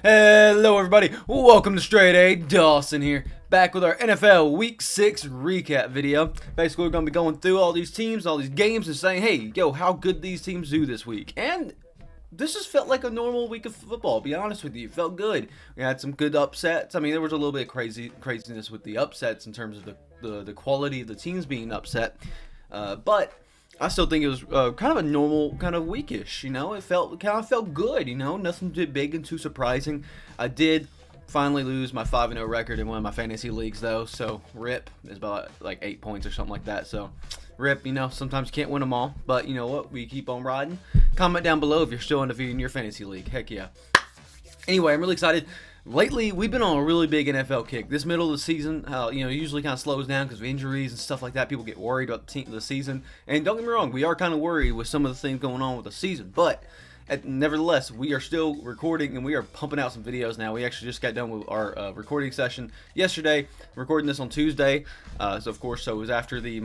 Hello everybody, welcome to StraightA, Dawson here, back with our NFL Week 6 recap video. Basically we're going to be going through all these teams, all these games, and saying, hey, yo, how good these teams do this week. And this just felt like a normal week of football, to be honest with you. It felt good. We had some good upsets. I mean, there was a little bit of craziness with the upsets in terms of the quality of the teams being upset. But I still think it was kind of a normal kind of weekish, you know. It kind of felt good, you know. Nothing too big and too surprising. I did finally lose my 5-0 record in one of my fantasy leagues, though. So rip is about like 8 points or something like that. So rip, you know. Sometimes you can't win them all, but you know what? We keep on riding. Comment down below if you're still undefeated in your fantasy league. Heck yeah. Anyway, I'm really excited. Lately, we've been on a really big NFL kick. This middle of the season, usually kind of slows down because of injuries and stuff like that. People get worried about the season. And don't get me wrong, we are kind of worried with some of the things going on with the season. But nevertheless, we are still recording and we are pumping out some videos now. We actually just got done with our recording session yesterday. Recording this on Tuesday. So it was after the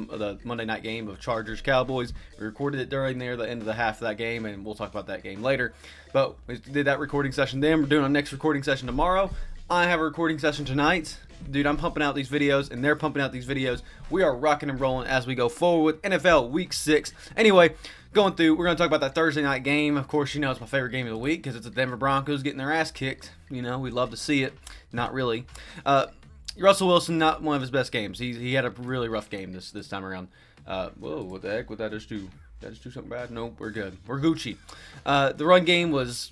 Monday night game of Chargers-Cowboys. We recorded it during the end of the half of that game, and we'll talk about that game later. But we did that recording session then. We're doing our next recording session tomorrow. I have a recording session tonight. Dude, I'm pumping out these videos, and they're pumping out these videos. We are rocking and rolling as we go forward with NFL Week 6. Anyway, going through, we're going to talk about that Thursday night game. Of course, you know it's my favorite game of the week because it's the Denver Broncos getting their ass kicked. You know, we love to see it. Not really. Russell Wilson, not one of his best games. He had a really rough game this time around. Whoa, what the heck? What that just do? Did I just do something bad? Nope, we're good. We're Gucci. The run game was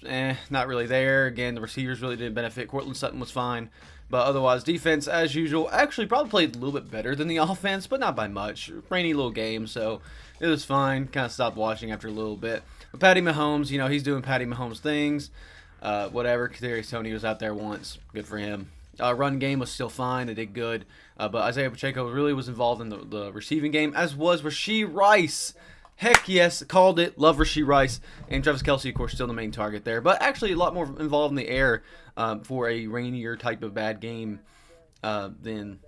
not really there. Again, the receivers really didn't benefit. Courtland Sutton was fine. But otherwise, defense, as usual, actually probably played a little bit better than the offense, but not by much. Rainy little game, so it was fine. Kind of stopped watching after a little bit. But Patty Mahomes, you know, he's doing Patty Mahomes things. Whatever. Kadarius Toney was out there once. Good for him. Run game was still fine. They did good. But Isaiah Pacheco really was involved in the receiving game, as was Rashee Rice. Heck yes, called it. Love Rashee Rice. And Travis Kelce, of course, still the main target there. But actually a lot more involved in the air for a rainier type of bad game than...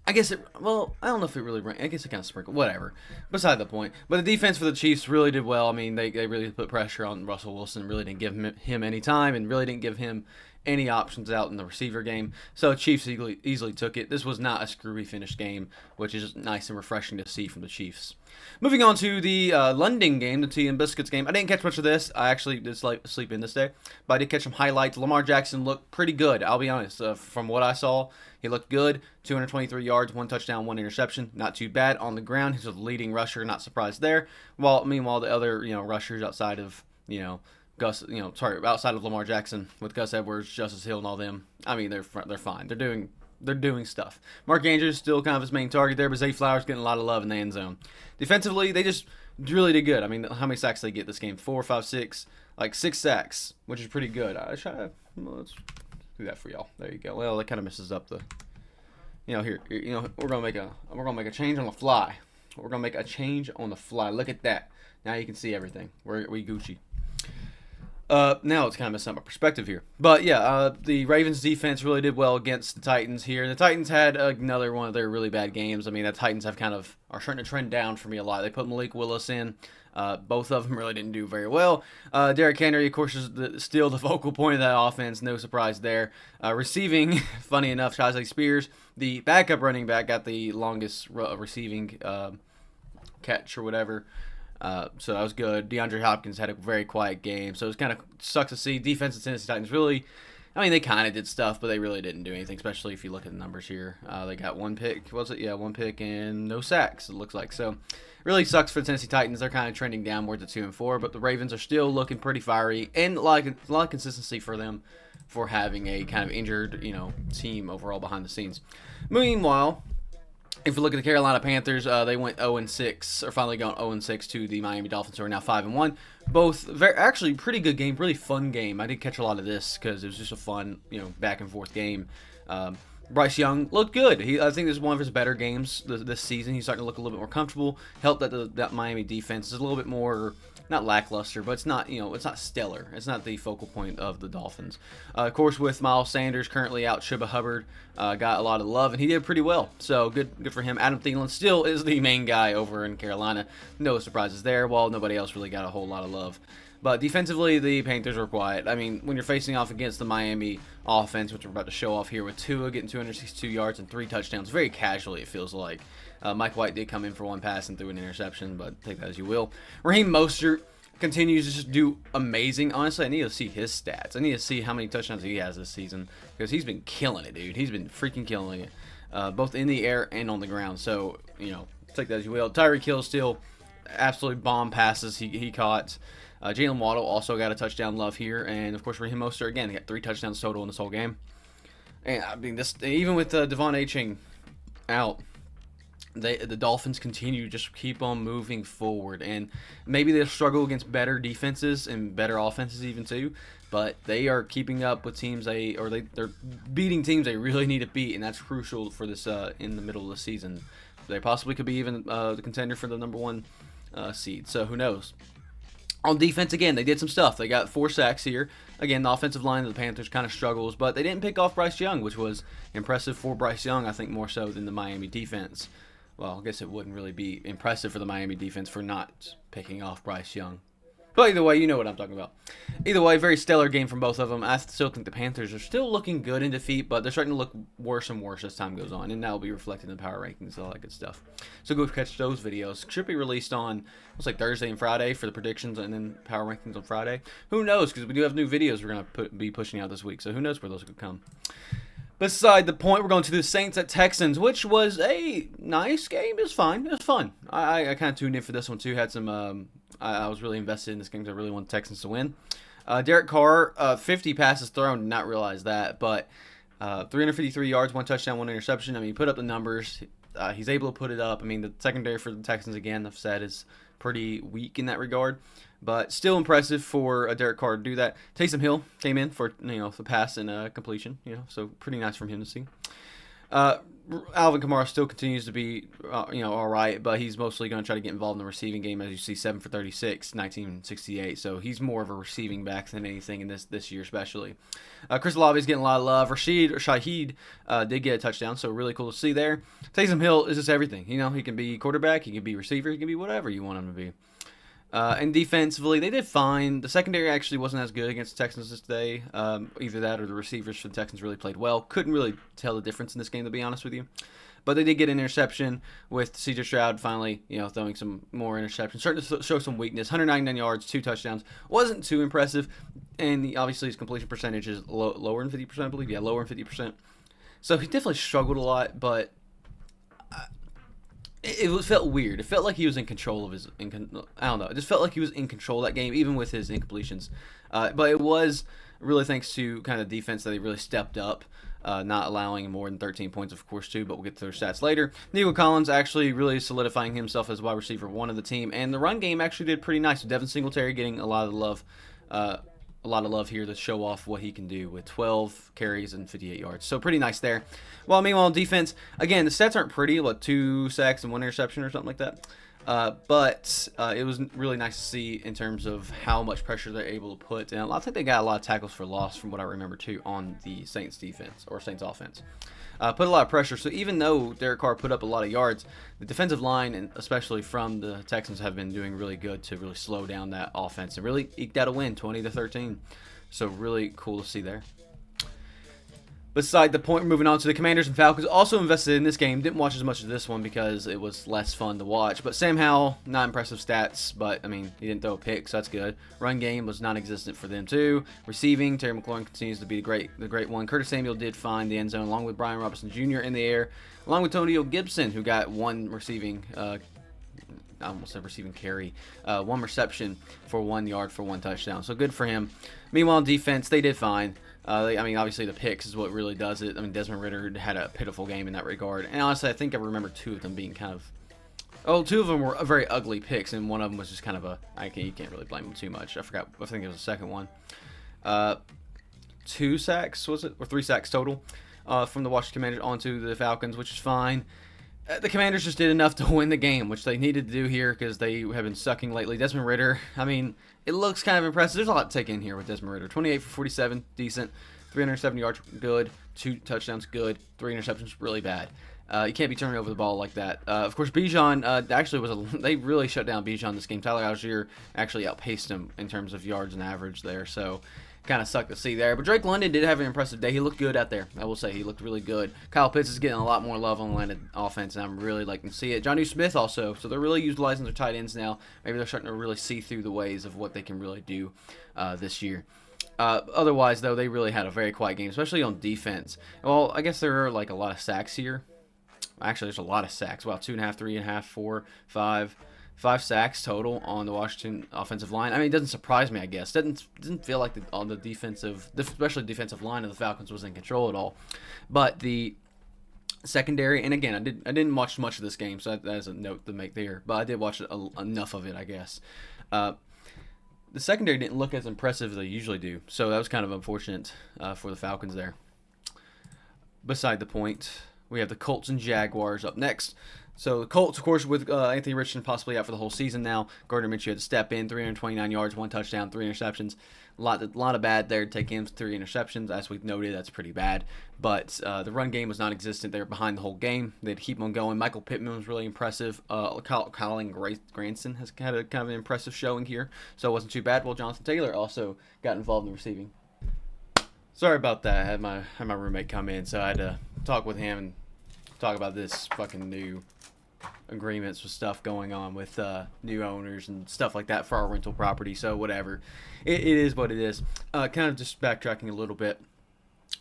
I guess I don't know if it really rained. I guess it kind of sprinkled. Whatever. Beside the point. But the defense for the Chiefs really did well. I mean, they really put pressure on Russell Wilson. Really didn't give him any time and really didn't give him any options out in the receiver game. So Chiefs easily took it. This was not a screwy finished game, which is nice and refreshing to see from the Chiefs. Moving on to the London game, the Tea and Biscuits game. I didn't catch much of this. I actually did sleep in this day. But I did catch some highlights. Lamar Jackson looked pretty good, I'll be honest. From what I saw, he looked good. 223 yards, 1 touchdown, 1 interception. Not too bad on the ground. He's the leading rusher, not surprised there. Meanwhile, the other rushers outside of, outside of Lamar Jackson with Gus Edwards, Justice Hill, and all them, I mean, they're fine. They're doing stuff. Mark Andrews still kind of his main target there, but Zay Flowers getting a lot of love in the end zone. Defensively, they just really did good. I mean, how many sacks did they get this game? 4, 5, 6, like 6 sacks, which is pretty good. Let's do that for y'all. There you go. Well, that kind of messes up the, here, we're gonna make a change on the fly. We're gonna make a change on the fly. Look at that. Now you can see everything. We Gucci. Now it's kind of messing up my perspective here. But yeah, the Ravens defense really did well against the Titans here. The Titans had another one of their really bad games. I mean, the Titans are starting to trend down for me a lot. They put Malik Willis in. Both of them really didn't do very well. Derrick Henry, of course, is still the focal point of that offense. No surprise there. Receiving, funny enough, Shazier Spears, the backup running back, got the longest receiving catch or whatever. So that was good. DeAndre Hopkins had a very quiet game, so it kind of sucks to see. Defense of Tennessee Titans really, I mean, they kind of did stuff, but they really didn't do anything, especially if you look at the numbers here. They got 1 pick. Was it? Yeah, 1 pick and no sacks, it looks like. So it really sucks for the Tennessee Titans. They're kind of trending downwards at 2-4, but the Ravens are still looking pretty fiery, and a lot of consistency for them for having a kind of injured, team overall behind the scenes. Meanwhile, if you look at the Carolina Panthers, they went 0-6, or finally going 0-6 to the Miami Dolphins, who are now 5-1. Both actually pretty good game, really fun game. I did catch a lot of this because it was just a fun, back and forth game. Bryce Young looked good. I think this is one of his better games this season. He's starting to look a little bit more comfortable. Helped that Miami defense is a little bit more, not lackluster, but it's not, it's not stellar. It's not the focal point of the Dolphins. Of course, with Miles Sanders currently out, Chuba Hubbard got a lot of love, and he did pretty well. So good for him. Adam Thielen still is the main guy over in Carolina. No surprises there, while nobody else really got a whole lot of love. But defensively, the Panthers were quiet. I mean, when you're facing off against the Miami offense, which we're about to show off here with Tua getting 262 yards and 3 touchdowns, very casually it feels like. Mike White did come in for 1 pass and threw an interception, but take that as you will. Raheem Mostert continues to just do amazing. Honestly, I need to see his stats. I need to see how many touchdowns he has this season, because he's been killing it, dude. He's been freaking killing it, both in the air and on the ground. So, you know, take that as you will. Tyreek Hill still absolutely bomb passes he caught. Jalen Waddle also got a touchdown love here, and of course Raheem Mostert again, he got 3 touchdowns total in this whole game. And I mean, this even with Devon Aching out, the Dolphins continue to just keep on moving forward, and maybe they'll struggle against better defenses and better offenses even too, but they are keeping up with teams they're beating teams they really need to beat, and that's crucial for this in the middle of the season. They possibly could be even the contender for the #1 seed, so who knows. On defense, again, they did some stuff. They got 4 sacks here. Again, the offensive line of the Panthers kind of struggles, but they didn't pick off Bryce Young, which was impressive for Bryce Young, I think more so than the Miami defense. Well, I guess it wouldn't really be impressive for the Miami defense for not picking off Bryce Young. But either way, you know what I'm talking about. Either way, very stellar game from both of them. I still think the Panthers are still looking good in defeat, but they're starting to look worse and worse as time goes on, and that will be reflected in the power rankings and all that good stuff. So go catch those videos. Should be released on, looks like Thursday and Friday for the predictions, and then power rankings on Friday. Who knows, because we do have new videos we're going to be pushing out this week, so who knows where those could come. Beside the point, we're going to the Saints at Texans, which was a nice game. It was fine. It was fun. I kind of tuned in for this one, too. Had some... I was really invested in this game because I really want the Texans to win. Derek Carr, 50 passes thrown. Did not realize that. But 353 yards, 1 touchdown, 1 interception. I mean, he put up the numbers. He's able to put it up. I mean, the secondary for the Texans, again, I've said, is pretty weak in that regard. But still impressive for Derek Carr to do that. Taysom Hill came in for, the pass and completion. So pretty nice from him to see. Alvin Kamara still continues to be, all right, but he's mostly going to try to get involved in the receiving game, as you see, 7 for 36, 1968. So he's more of a receiving back than anything in this year, especially. Chris Olave is getting a lot of love. Shaheed did get a touchdown, so really cool to see there. Taysom Hill is just everything. He can be quarterback, he can be receiver, he can be whatever you want him to be. And defensively, they did fine. The secondary actually wasn't as good against the Texans this day. Either that or the receivers for the Texans really played well. Couldn't really tell the difference in this game, to be honest with you. But they did get an interception with C.J. Stroud finally, throwing some more interceptions. Starting to show some weakness. 199 yards, 2 touchdowns. Wasn't too impressive. And obviously his completion percentage is lower than 50%, I believe. Yeah, lower than 50%. So he definitely struggled a lot, but... It felt weird. It felt like he was in control of his... I don't know. It just felt like he was in control of that game, even with his incompletions. But it was really thanks to kind of defense that he really stepped up, not allowing more than 13 points, of course, too, but we'll get to their stats later. Nico Collins actually really solidifying himself as wide receiver 1 of the team, and the run game actually did pretty nice. Devin Singletary getting a lot of love. A lot of love here to show off what he can do with 12 carries and 58 yards. So pretty nice there. Well, meanwhile, defense, again, the stats aren't pretty. 2 sacks and 1 interception or something like that. But it was really nice to see in terms of how much pressure they're able to put. And I think they got a lot of tackles for loss from what I remember, too, on the Saints defense or Saints offense. Put a lot of pressure. So even though Derek Carr put up a lot of yards, the defensive line, and especially from the Texans, have been doing really good to really slow down that offense and really eked out a win, 20-13. So really cool to see there. Beside the point, we're moving on to the Commanders and Falcons. Also invested in this game. Didn't watch as much of this one because it was less fun to watch. But Sam Howell, not impressive stats. But, I mean, he didn't throw a pick, so that's good. Run game was non-existent for them, too. Receiving, Terry McLaurin continues to be the great one. Curtis Samuel did find the end zone, along with Brian Robinson Jr. in the air. Along with Tonio Gibson, who got 1 receiving I almost said receiving carry. 1 reception for 1 yard for 1 touchdown. So good for him. Meanwhile, defense, they did fine. Obviously the picks is what really does it. I mean, Desmond Ridder had a pitiful game in that regard. And honestly, I think I remember 2 of them being kind of... Oh, 2 of them were very ugly picks, and one of them was just kind of a... You can't really blame him too much. I forgot. I think it was the second one. 2 sacks, was it? Or 3 sacks total from the Washington Commanders onto the Falcons, which is fine. The Commanders just did enough to win the game, which they needed to do here because they have been sucking lately. Desmond Ridder, I mean, it looks kind of impressive. There's a lot to take in here with Desmond Ridder. 28 for 47, decent. 370 yards, good. 2 touchdowns, good. 3 interceptions, really bad. You can't be turning over the ball like that. Of course, Bijan actually they really shut down Bijan this game. Tyler Algier actually outpaced him in terms of yards and average there, so kind of sucked to see there. But Drake London did have an impressive day. He looked good out there. I will say he looked really good. Kyle Pitts is getting a lot more love on the Atlanta offense, and I'm really liking to see it. Jonnu Smith also, so they're really utilizing their tight ends now. Maybe they're starting to really see through the ways of what they can really do this year. Otherwise, though, they really had a very quiet game, especially on defense. Well, I guess there are like a lot of sacks here. Actually, there's a lot of sacks. Wow, 2.5, 3.5, 4, 5. 5 sacks total on the Washington offensive line. I mean, it doesn't surprise me, I guess. Didn't feel like on the defensive, especially defensive line of the Falcons was in control at all. But the secondary, and again, I didn't watch much of this game, so that is a note to make there. But I did watch enough of it, I guess. The secondary didn't look as impressive as they usually do, so that was kind of unfortunate for the Falcons there. Beside the point, we have the Colts and Jaguars up next. So the Colts, of course, with Anthony Richardson possibly out for the whole season now. Gardner Minshew had to step in, 329 yards, 1 touchdown, 3 interceptions. A lot of bad there to take in 3 interceptions. As we've noted, that's pretty bad. But the run game was non-existent. They were behind the whole game. They'd keep on going. Michael Pittman was really impressive. Colin Granson has had a kind of an impressive showing here, so it wasn't too bad. Well, Jonathan Taylor also got involved in the receiving. Sorry about that. I had my roommate come in, so I had to talk with him and talk about this fucking new agreements with stuff going on with new owners and stuff like that for our rental property. So whatever, it is what it is. Kind of just backtracking a little bit.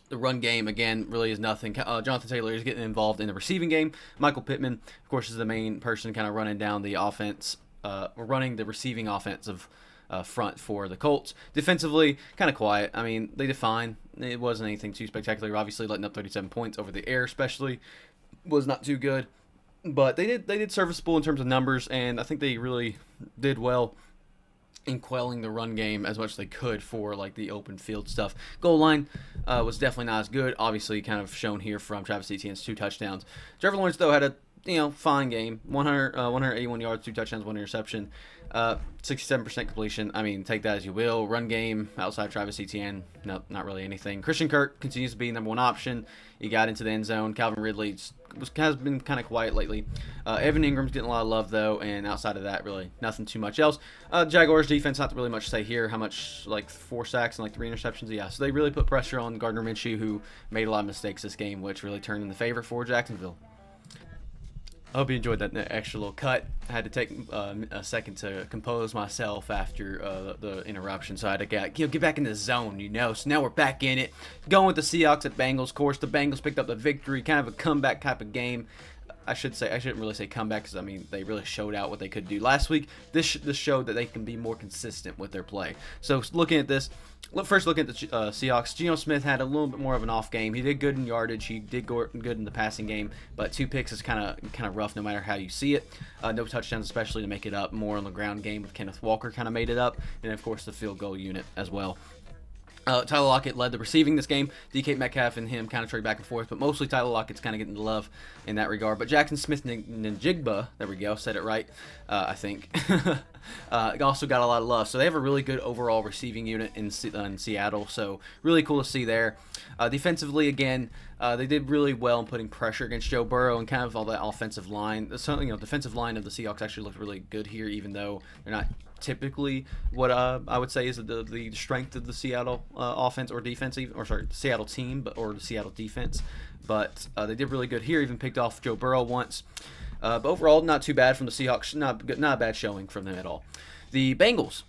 The run game again really is nothing. Jonathan Taylor is getting involved in the receiving game. Michael Pittman, of course, is the main person kind of running down the offense, running the receiving offensive front for the Colts. Defensively, kind of quiet. I mean, they did fine. It wasn't anything too spectacular. Obviously, letting up 37 points over the air, especially, was not too good. But they did serviceable in terms of numbers, and I think they really did well in quelling the run game as much as they could for like the open field stuff. Goal line was definitely not as good. Obviously, kind of shown here from Travis Etienne's 2 touchdowns. Trevor Lawrence though had a fine game. 181 yards, 2 touchdowns, 1 interception, 67% completion. I mean, take that as you will. Run game outside Travis Etienne, no, not really anything. Christian Kirk continues to be number 1 option. He got into the end zone. Calvin Ridley has been kind of quiet lately. Evan Ingram's getting a lot of love though, and outside of that, really nothing too much else. Jaguars defense, not really much to say here. How much? Like 4 sacks and like 3 interceptions. Yeah, so they really put pressure on Gardner Minshew, who made a lot of mistakes this game, which really turned in the favor for Jacksonville. I hope you enjoyed that extra little cut. I had to take a second to compose myself after the interruption, so I had to get back in the zone, So now we're back in it. Going with the Seahawks at Bengals. Of course, the Bengals picked up the victory, kind of a comeback type of game. I shouldn't really say comeback because, I mean, they really showed out what they could do last week. This showed that they can be more consistent with their play. So looking at this, first looking at the Seahawks, Geno Smith had a little bit more of an off game. He did good in yardage. He did good in the passing game, but 2 picks is kind of rough no matter how you see it. No touchdowns especially to make it up. More on the ground game with Kenneth Walker kind of made it up. And, of course, the field goal unit as well. Tyler Lockett led the receiving this game. DK Metcalf and him kind of trade back and forth, but mostly Tyler Lockett's kind of getting the love in that regard. But Jackson Smith-Njigba, there we go, said it right, I think, also got a lot of love. So they have a really good overall receiving unit in Seattle, so really cool to see there. Defensively, again, they did really well in putting pressure against Joe Burrow and kind of all that offensive line. The defensive line of the Seahawks actually looked really good here, even though they're not typically what I would say is the strength of the Seattle offense or defense, Seattle team, or the Seattle defense. But they did really good here. Even picked off Joe Burrow once. But overall, not too bad from the Seahawks. Not a bad showing from them at all. The Bengals.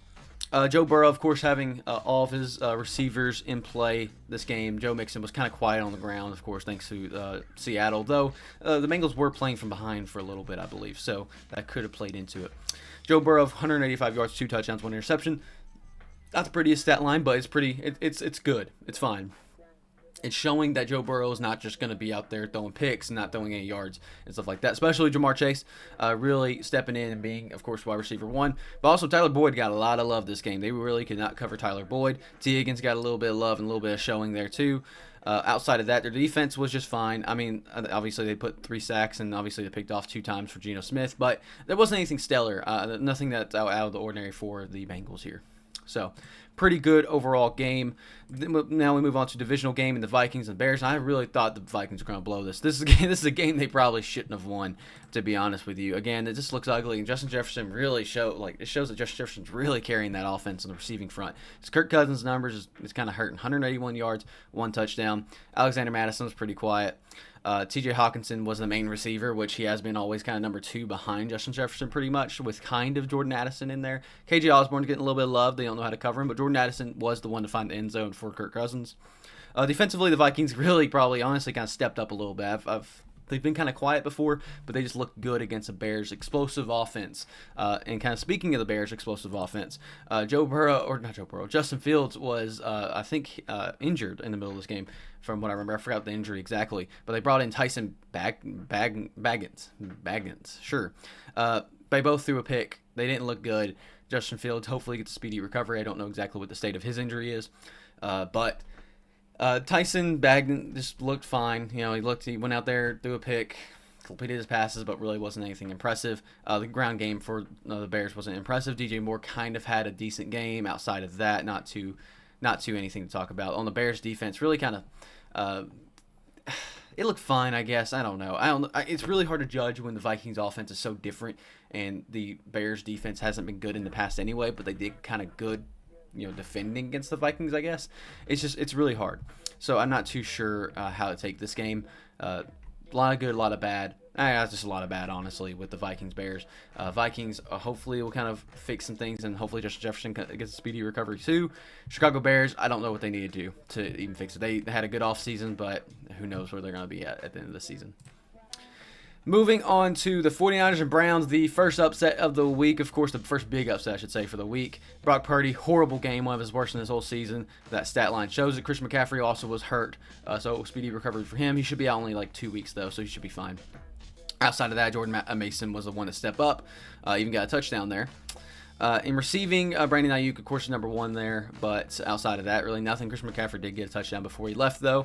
Joe Burrow, of course, having all of his receivers in play this game. Joe Mixon was kind of quiet on the ground, of course, thanks to Seattle. Though the Bengals were playing from behind for a little bit, I believe. So that could have played into it. Joe Burrow, 185 yards, 2 touchdowns, 1 interception. Not the prettiest stat line, but it's pretty. It's good. It's fine. It's showing that Joe Burrow is not just going to be out there throwing picks and not throwing any yards and stuff like that. Especially Jamar Chase really stepping in and being, of course, wide receiver 1. But also Tyler Boyd got a lot of love this game. They really could not cover Tyler Boyd. T. Higgins got a little bit of love and a little bit of showing there too. Outside of that, their defense was just fine. I mean, obviously they put 3 sacks, and obviously they picked off 2 times for Geno Smith, but there wasn't anything stellar. Nothing that's out of the ordinary for the Bengals here. So, pretty good overall game. Now we move on to divisional game in the Vikings and Bears. And I really thought the Vikings were going to blow this. This is a game they probably shouldn't have won, to be honest with you. Again, it just looks ugly, and Justin Jefferson really shows that Justin Jefferson's really carrying that offense on the receiving front. His Kirk Cousins' numbers is kind of hurting. 181 yards, 1 touchdown. Alexander Madison was pretty quiet. TJ Hawkinson was the main receiver, which he has been always kind of number 2 behind Justin Jefferson pretty much, with kind of Jordan Addison in there. KJ Osborne's getting a little bit of love. They don't know how to cover him, but Jordan Addison was the one to find the end zone for Kirk Cousins. Defensively, the Vikings really probably honestly kind of stepped up a little bit. They've been kind of quiet before, but they just looked good against the Bears' explosive offense. And kind of speaking of the Bears' explosive offense, Justin Fields was, I think, injured in the middle of this game, from what I remember. I forgot the injury exactly. But they brought in Tyson Baggins. Sure. They both threw a pick. They didn't look good. Justin Fields hopefully gets a speedy recovery. I don't know exactly what the state of his injury is. But Tyson Bagden just looked fine. He went out there, threw a pick, completed his passes, but really wasn't anything impressive. The ground game for the Bears wasn't impressive. DJ Moore kind of had a decent game. Outside of that, not too anything to talk about. On the Bears defense, really kind of it looked fine, I guess. I don't know. It's really hard to judge when the Vikings offense is so different, and the Bears defense hasn't been good in the past anyway, but they did kind of good defending against the Vikings, I guess. It's really hard. So I'm not too sure how to take this game. A lot of good, a lot of bad. Just a lot of bad, honestly, with the Vikings-Bears. Vikings hopefully will kind of fix some things, and hopefully Justin Jefferson gets a speedy recovery too. Chicago Bears, I don't know what they need to do to even fix it. They had a good offseason, but who knows where they're going to be at the end of the season. Moving on to the 49ers and Browns, the first upset of the week. Of course, the first big upset, I should say, for the week. Brock Purdy, horrible game, one of his worst in his whole season. That stat line shows it. Christian McCaffrey also was hurt, so speedy recovery for him. He should be out only like 2 weeks, though, so he should be fine. Outside of that, Jordan Mason was the one to step up. Even got a touchdown there. In receiving, Brandon Ayuk, of course, is number 1 there. But outside of that, really nothing. Christian McCaffrey did get a touchdown before he left, though.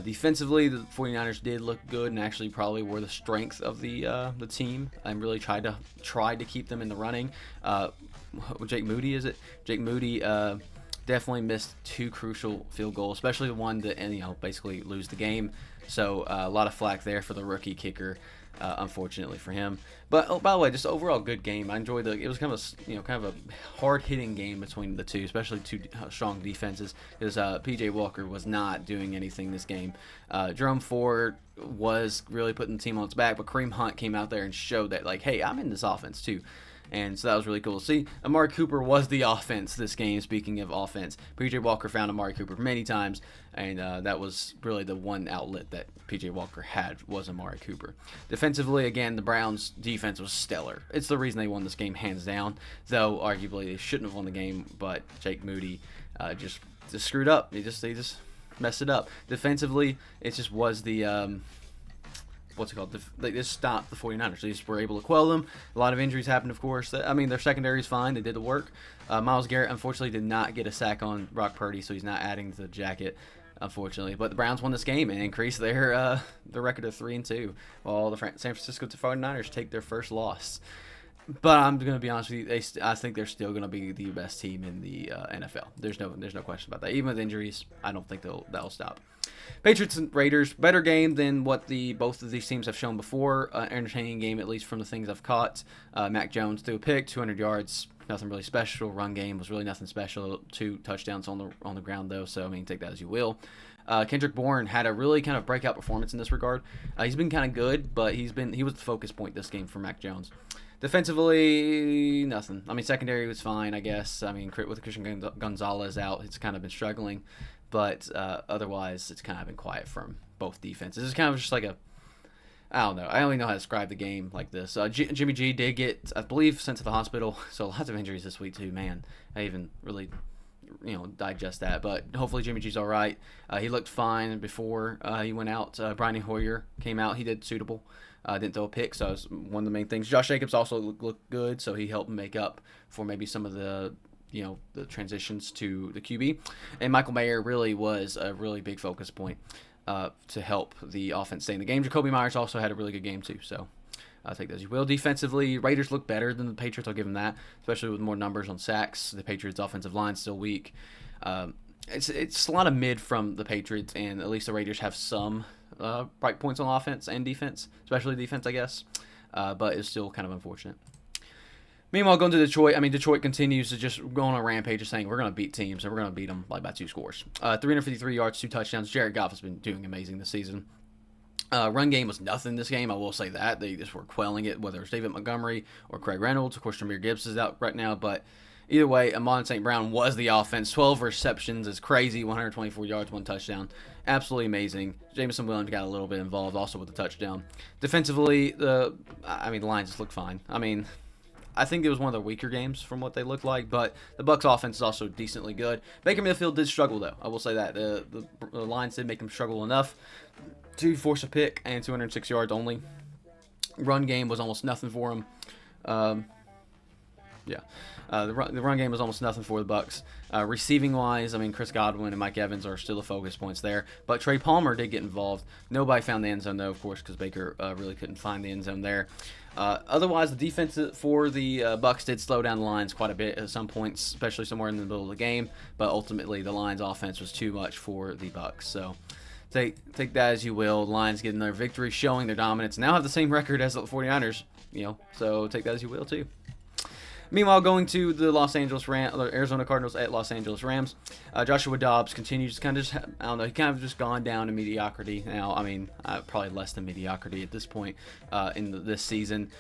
Defensively, the 49ers did look good and actually probably were the strength of the team. And really tried to keep them in the running. Jake Moody, is it? Jake Moody definitely missed 2 crucial field goals, especially the one that basically lose the game. So a lot of flack there for the rookie kicker. Unfortunately for him, but by the way, just overall good game. I enjoyed it was kind of a hard hitting game between the two, especially two strong defenses. Because PJ Walker was not doing anything this game. Jerome Ford was really putting the team on its back, but Kareem Hunt came out there and showed that hey, I'm in this offense too. And so that was really cool to see. Amari Cooper was the offense this game, speaking of offense. P.J. Walker found Amari Cooper many times, and that was really the one outlet that P.J. Walker had was Amari Cooper. Defensively, again, the Browns' defense was stellar. It's the reason they won this game hands down, though arguably they shouldn't have won the game, but Jake Moody just screwed up. They just messed it up. Defensively, it just was the... They just stopped the 49ers. They just were able to quell them. A lot of injuries happened, of course. Their secondary is fine. They did the work. Myles Garrett, unfortunately, did not get a sack on Brock Purdy, so he's not adding to the jacket, unfortunately. But the Browns won this game and increased their record of 3-2, while the San Francisco 49ers take their first loss. But I'm going to be honest with you, I think they're still going to be the best team in the NFL. There's no question about that. Even with injuries, I don't think that'll stop. Patriots and Raiders, better game than what both of these teams have shown before. Entertaining game, at least from the things I've caught. Mac Jones threw a pick, 200 yards, nothing really special. Run game was really nothing special. 2 touchdowns on the ground, though, so take that as you will. Kendrick Bourne had a really kind of breakout performance in this regard. He's been kind of good, but he was the focus point this game for Mac Jones. Defensively, nothing. Secondary was fine, I guess. With Christian Gonzalez out, it's kind of been struggling. But otherwise, it's kind of been quiet from both defenses. It's kind of just I don't know. I only know how to describe the game like this. Jimmy G did get, I believe, sent to the hospital. So lots of injuries this week too, man. I even really, digest that. But hopefully Jimmy G's all right. He looked fine before he went out. Brian Hoyer came out. He did suitable. Didn't throw a pick, so that was one of the main things. Josh Jacobs also looked good, so he helped make up for maybe some of the transitions to the QB. And Michael Mayer really was a really big focus point to help the offense stay in the game. Jacoby Myers also had a really good game too. So Take that as you will. Defensively, Raiders look better than the Patriots. I'll give them that, especially with more numbers on sacks. The Patriots' offensive line still weak. It's a lot of mid from the Patriots, and at least the Raiders have some bright points on offense and defense, especially defense, I guess. But it's still kind of unfortunate. Meanwhile, going to Detroit, Detroit continues to just go on a rampage of saying we're going to beat teams, and we're going to beat them by 2 scores. 353 yards, 2 touchdowns. Jared Goff has been doing amazing this season. Run game was nothing this game, I will say that. They just were quelling it, whether it's David Montgomery or Craig Reynolds. Of course, Jahmyr Gibbs is out right now, but either way, Amon St. Brown was the offense. 12 receptions is crazy, 124 yards, 1 touchdown. Absolutely amazing. Jameson Williams got a little bit involved also with the touchdown. Defensively, the Lions just look fine. I think it was one of the weaker games from what they looked like, but the Bucs offense is also decently good. Baker Mayfield did struggle, though. I will say that. The Lions did make him struggle enough to force a pick and 206 yards only. Run game was almost nothing for him. The run game was almost nothing for the Bucs. Receiving wise, Chris Godwin and Mike Evans are still the focus points there. But Trey Palmer did get involved. Nobody found the end zone, though, of course, because Baker really couldn't find the end zone there. Otherwise, the defense for the Bucs did slow down the Lions quite a bit at some points, especially somewhere in the middle of the game. But ultimately, the Lions' offense was too much for the Bucs. So take that as you will. The Lions getting their victory, showing their dominance. Now have the same record as the 49ers, so take that as you will, too. Meanwhile, going to the Arizona Cardinals at Los Angeles Rams, Joshua Dobbs continues to he kind of just gone down to mediocrity now. Probably less than mediocrity at this point in this season.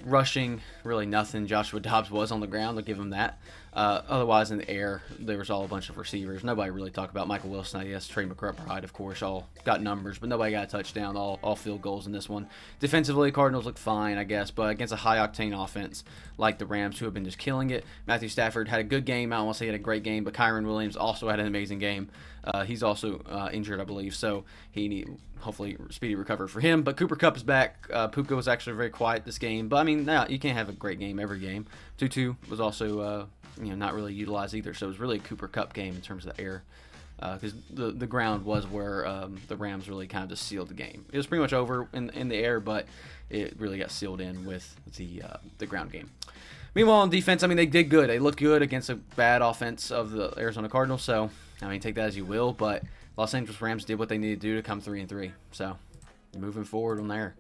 Rushing, really nothing. Joshua Dobbs was on the ground, I'll give him that. Otherwise, in the air, there was all a bunch of receivers. Nobody really talked about Michael Wilson, I guess. Trey McBride, of course, all got numbers, but nobody got a touchdown, all field goals in this one. Defensively, Cardinals look fine, I guess, but against a high-octane offense like the Rams, who have been just killing it. Matthew Stafford had a good game. I don't want to say he had a great game, but Kyron Williams also had an amazing game. He's also injured, I believe, so hopefully speedy recovery for him. But Cooper Kupp is back. Puka was actually very quiet this game, but you can't have a great game every game. Tutu was also not really utilized either, so it was really a Cooper Kupp game in terms of the air, because the ground was where the Rams really kind of just sealed the game. It was pretty much over in the air, but it really got sealed in with the ground game. Meanwhile, on defense, they did good. They looked good against a bad offense of the Arizona Cardinals, so take that as you will, but Los Angeles Rams did what they needed to do to come 3-3, so moving forward on there.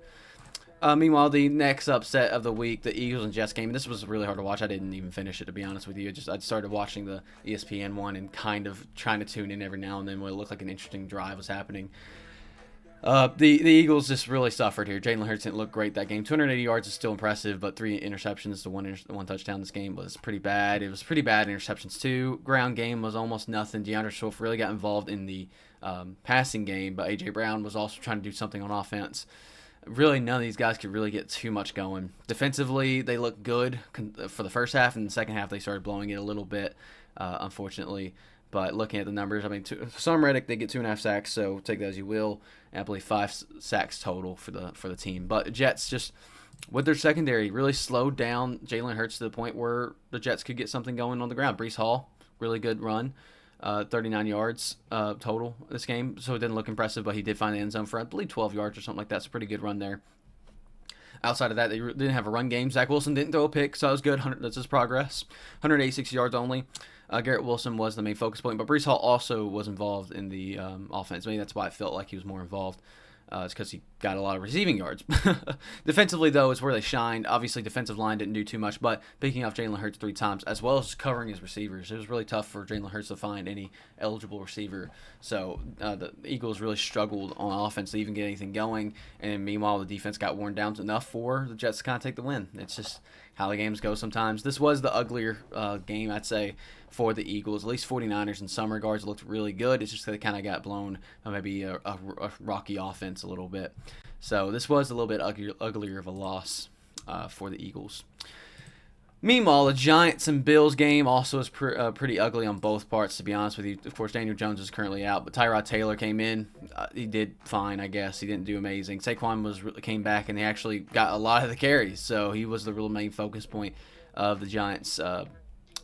Meanwhile, the next upset of the week, the Eagles and Jets game. This was really hard to watch. I didn't even finish it, to be honest with you. I started watching the ESPN one and kind of trying to tune in every now and then when it looked like an interesting drive was happening. The Eagles just really suffered here. Jalen Hurts didn't look great that game. 280 yards is still impressive, but 3 interceptions to one touchdown this game was pretty bad. It was pretty bad interceptions too. Ground game was almost nothing. DeAndre Swift really got involved in the passing game, but A.J. Brown was also trying to do something on offense. Really, none of these guys could really get too much going. Defensively, they looked good for the first half, and the second half they started blowing it a little bit, unfortunately. But looking at the numbers, Sam Reddick, they get 2.5 sacks, so take that as you will. And I believe 5 sacks total for the team. But the Jets just, with their secondary, really slowed down Jalen Hurts to the point where the Jets could get something going on the ground. Breece Hall, really good run. 39 yards total this game, so it didn't look impressive, but he did find the end zone for, I believe, 12 yards or something like that. It's a pretty good run there. Outside of that, they didn't have a run game. Zach Wilson didn't throw a pick, so that was good. That's his progress. 186 yards only. Garrett Wilson was the main focus point, but Breece Hall also was involved in the offense. Maybe that's why I felt like he was more involved. It's because he got a lot of receiving yards. Defensively, though, is where they shined. Obviously, defensive line didn't do too much, but picking off Jalen Hurts 3 times, as well as covering his receivers. It was really tough for Jalen Hurts to find any eligible receiver. So the Eagles really struggled on offense to even get anything going. And meanwhile, the defense got worn down enough for the Jets to kind of take the win. It's just how the games go sometimes. This was the uglier game, I'd say, for the Eagles. At least 49ers in some regards looked really good. It's just that they kind of got blown by maybe a rocky offense a little bit. So this was a little bit uglier of a loss for the Eagles. Meanwhile, the Giants and Bills game also is pretty ugly on both parts, to be honest with you. Of course, Daniel Jones is currently out, but Tyrod Taylor came in. He did fine, I guess. He didn't do amazing. Saquon came back, and he actually got a lot of the carries, so he was the real main focus point of the Giants'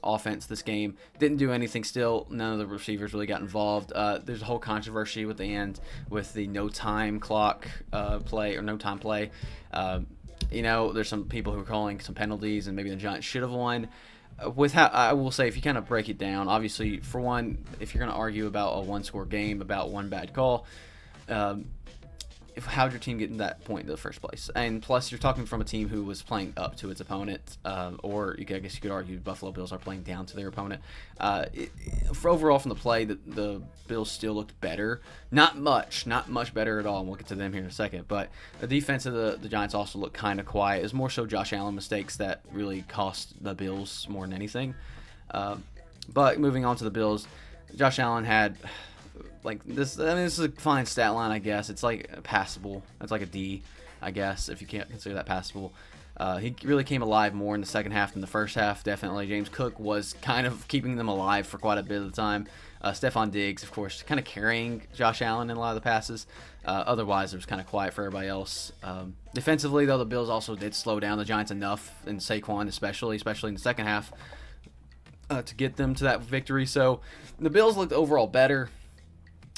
offense this game. Didn't do anything still. None of the receivers really got involved. There's a whole controversy with the end with the no time clock play or no time play. You know, there's some people who are calling some penalties, and maybe the Giants should have won. With how I will say, if you kind of break it down, obviously, for one, if you're going to argue about a one-score game, about one bad call, how'd your team get in that point in the first place? And plus, you're talking from a team who was playing up to its opponent, or I guess you could argue Buffalo Bills are playing down to their opponent. For overall, from the play, the Bills still looked better. Not much better at all, and we'll get to them here in a second. But the defense of the Giants also looked kind of quiet. It was more so Josh Allen mistakes that really cost the Bills more than anything. But moving on to the Bills, Josh Allen had... like this, I mean, this is a fine stat line, I guess. It's like passable. It's like a D, I guess, if you can't consider that passable. He really came alive more in the second half than the first half, definitely. James Cook was kind of keeping them alive for quite a bit of the time. Stephon Diggs, of course, kind of carrying Josh Allen in a lot of the passes. Otherwise, it was kind of quiet for everybody else. Defensively, though, the Bills also did slow down the Giants enough, and Saquon especially in the second half, to get them to that victory. So the Bills looked overall better.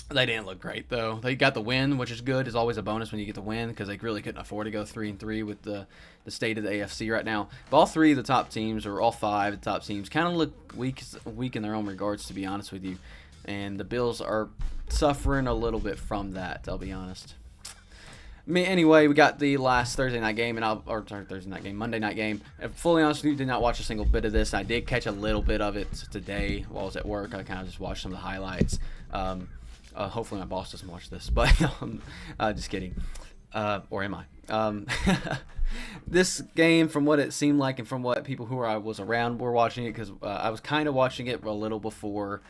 They didn't look great, though. They got the win, which is good. It's always a bonus when you get the win, because they really couldn't afford to go 3-3 with the state of the AFC right now. But all three of the top teams, or all five of the top teams, kind of look weak in their own regards, to be honest with you. And the Bills are suffering a little bit from that, I'll be honest. Anyway, we got the last Monday night game. Monday night game. And fully honest with you, did not watch a single bit of this. I did catch a little bit of it today while I was at work. I kind of just watched some of the highlights. Hopefully my boss doesn't watch this, but just kidding. Or am I? This game, from what it seemed like and from what people who I was around were watching it, because I was kind of watching it a little before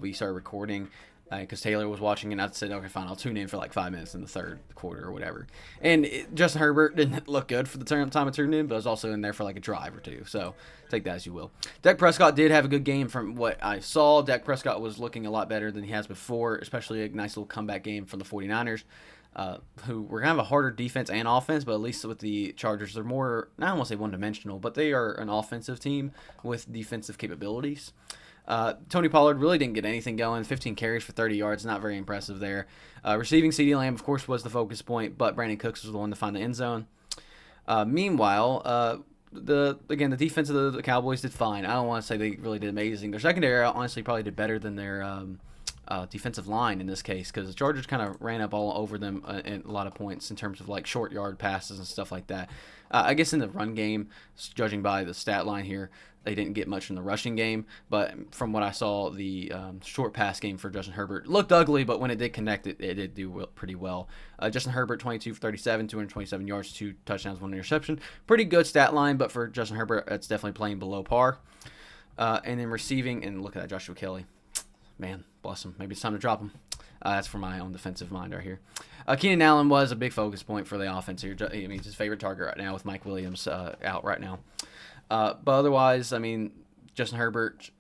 we started recording, because Taylor was watching it, and I said, okay, fine, I'll tune in for like 5 minutes in the third quarter or whatever. And Justin Herbert didn't look good for the time I tuned in, but was also in there for like a drive or two. So take that as you will. Dak Prescott did have a good game from what I saw. Dak Prescott was looking a lot better than he has before, especially a nice little comeback game from the 49ers, who were kind of a harder defense and offense, but at least with the Chargers, they're more, I don't want to say one-dimensional, but they are an offensive team with defensive capabilities. Tony Pollard really didn't get anything going. 15 carries for 30 yards, not very impressive there. Receiving, CeeDee Lamb, of course, was the focus point, but Brandon Cooks was the one to find the end zone. Meanwhile, the defense of the Cowboys did fine. I don't want to say they really did amazing. Their secondary, honestly, probably did better than their defensive line in this case, because the Chargers kind of ran up all over them in a lot of points in terms of like short yard passes and stuff like that. I guess in the run game, judging by the stat line here, they didn't get much in the rushing game, but from what I saw, the short pass game for Justin Herbert looked ugly, but when it did connect, it did do pretty well. Justin Herbert, 22 for 37, 227 yards, 2 touchdowns, 1 interception. Pretty good stat line, but for Justin Herbert, it's definitely playing below par. And then receiving, and look at that, Joshua Kelly. Man, bless him. Maybe it's time to drop him. That's for my own defensive mind right here. Keenan Allen was a big focus point for the offense here. I mean, he's his favorite target right now with Mike Williams out right now. But otherwise, I mean, Justin Herbert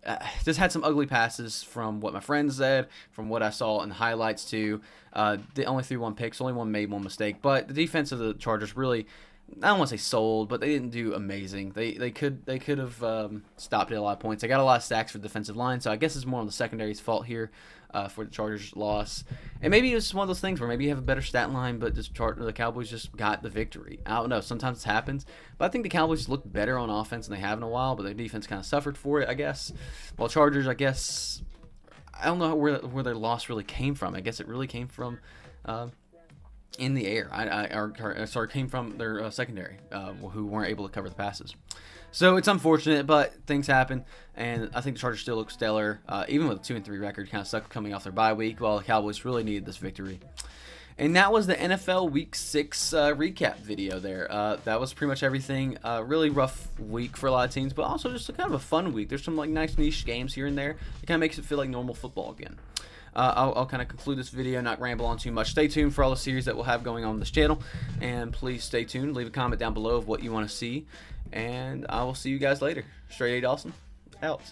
just had some ugly passes from what my friends said, from what I saw in the highlights too. They only threw 1 pick, so only made one mistake. But the defense of the Chargers really, I don't want to say sold, but they didn't do amazing. They could have stopped at a lot of points. They got a lot of sacks for the defensive line, so I guess it's more on the secondary's fault here for the Chargers' loss. And maybe it's one of those things where maybe you have a better stat line, but the Cowboys just got the victory. I don't know. Sometimes it happens, but I think the Cowboys look better on offense than they have in a while, but their defense kind of suffered for it, I guess. While Chargers, I guess, I don't know where their loss really came from. I guess it really came from in the air. Came from their secondary, who weren't able to cover the passes. So it's unfortunate, but things happen, and I think the Chargers still look stellar, even with a 2-3 record, kind of stuck coming off their bye week, while the Cowboys really needed this victory. And that was the NFL Week 6 recap video there. That was pretty much everything. Really rough week for a lot of teams, but also just kind of a fun week. There's some like nice niche games here and there. It kind of makes it feel like normal football again. I'll kind of conclude this video, not ramble on too much. Stay tuned for all the series that we'll have going on this channel, and please stay tuned. Leave a comment down below of what you want to see, and I will see you guys later. StraightA Dawson, out.